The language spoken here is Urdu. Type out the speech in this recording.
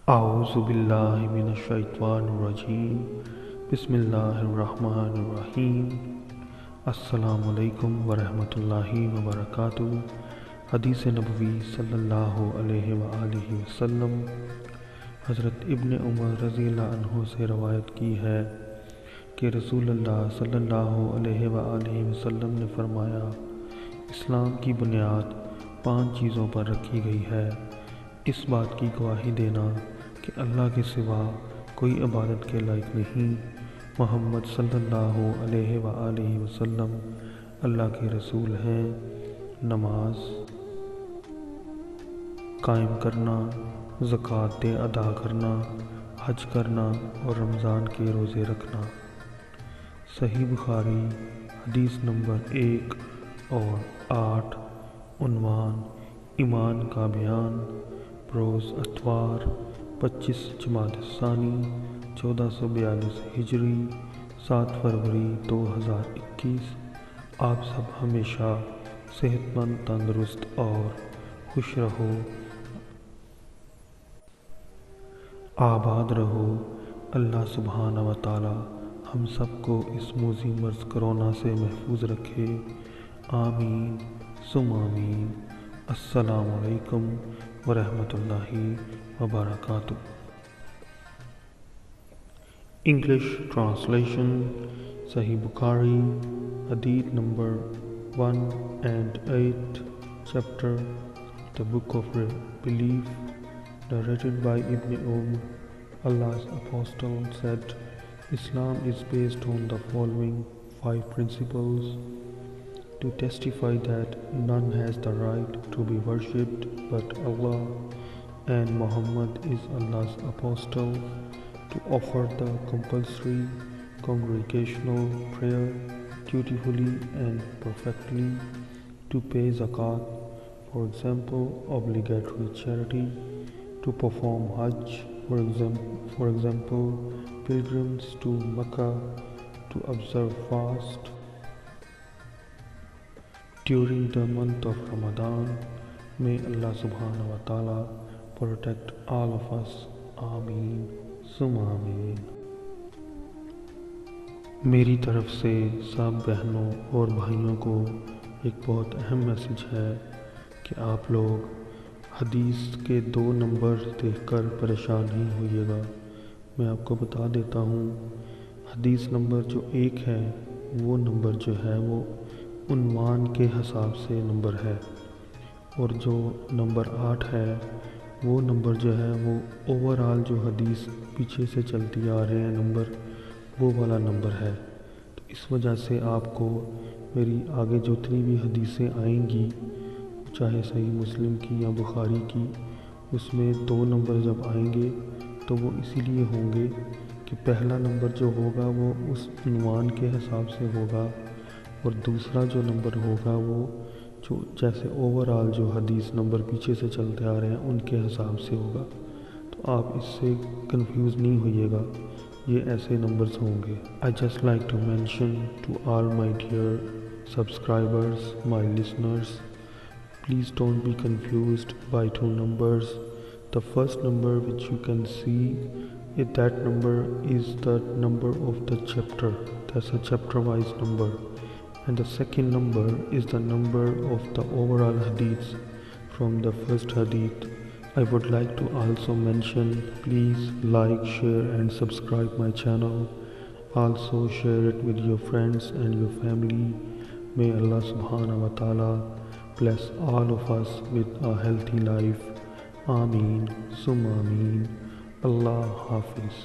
اعوذ باللہ من الشیطان الرجیم بسم اللہ الرحمن الرحیم۔ السلام علیکم ورحمۃ اللہ وبرکاتہ۔ حدیث نبوی صلی اللہ علیہ وآلہ وسلم۔ حضرت ابن عمر رضی اللہ عنہ سے روایت کی ہے کہ رسول اللہ صلی اللہ علیہ وآلہ وسلم نے فرمایا، اسلام کی بنیاد 5 چیزوں پر رکھی گئی ہے۔ اس بات کی گواہی دینا کہ اللہ کے سوا کوئی عبادت کے لائق نہیں، محمد صلی اللہ علیہ وآلہ وسلم اللہ کے رسول ہیں، نماز قائم کرنا، زکوٰۃ ادا کرنا، حج کرنا اور رمضان کے روزے رکھنا۔ صحیح بخاری حدیث نمبر 1 اور 8۔ عنوان: ایمان کا بیان۔ بروز اتوار 25 جمادی الثانی 1442 ہجری 7 فروری 2021۔ آپ سب ہمیشہ صحت مند، تندرست اور خوش رہو، آباد رہو۔ اللہ سبحانہ و تعالی ہم سب کو اس موذی مرض کرونا سے محفوظ رکھے، آمین ثم آمین۔ السلام علیکم ورحمۃ اللہ وبرکاتہ۔ English translation: Sahih Bukhari, Hadith number 1 and 8, chapter The Book of Belief, narrated by Ibn Allah's Apostle said, Islam is based on the following 5 principles: to testify that none has the right to be worshipped but Allah, and Muhammad is Allah's apostle; to offer the compulsory congregational prayer dutifully and perfectly; to pay zakat, for example, obligatory charity; to perform Hajj, for example, pilgrims to Mecca; to observe fast during the month of Ramadan. May Allah subhanahu wa ta'ala protect all of us. Ameen summa ameen۔ میری طرف سے سب بہنوں اور بھائیوں کو ایک بہت اہم میسج ہے کہ آپ لوگ حدیث کے 2 نمبر دیکھ کر پریشان نہیں ہوئیے گا۔ میں آپ کو بتا دیتا ہوں، حدیث نمبر جو 1 ہے وہ نمبر جو ہے وہ عنوان کے حساب سے نمبر ہے، اور جو نمبر 8 ہے وہ نمبر جو ہے وہ اوورآل جو حدیث پیچھے سے چلتی آ رہے ہیں نمبر، وہ والا نمبر ہے۔ تو اس وجہ سے آپ کو میری آگے جو جتنی بھی حدیثیں آئیں گی، چاہے صحیح مسلم کی یا بخاری کی، اس میں 2 نمبر جب آئیں گے تو وہ اسی لیے ہوں گے کہ پہلا نمبر جو ہوگا وہ اس عنوان کے حساب سے ہوگا، اور دوسرا جو نمبر ہوگا وہ جو جیسے اوورآل جو حدیث نمبر پیچھے سے چلتے آ رہے ہیں ان کے حساب سے ہوگا۔ تو آپ اس سے کنفیوز نہیں ہوئیے گا، یہ ایسے نمبرز ہوں گے۔ I just like to mention to all my dear subscribers, my listeners, please don't be confused by 2 numbers. The first number which you can see, that number is the number of the chapter. That's a chapter wise number. And the second number is the number of the overall hadiths from the first hadith. I would like to also mention, please like, share and subscribe my channel. Also share it with your friends and your family. May Allah subhanahu wa ta'ala bless all of us with a healthy life. Ameen summa ameen. Allah Hafiz.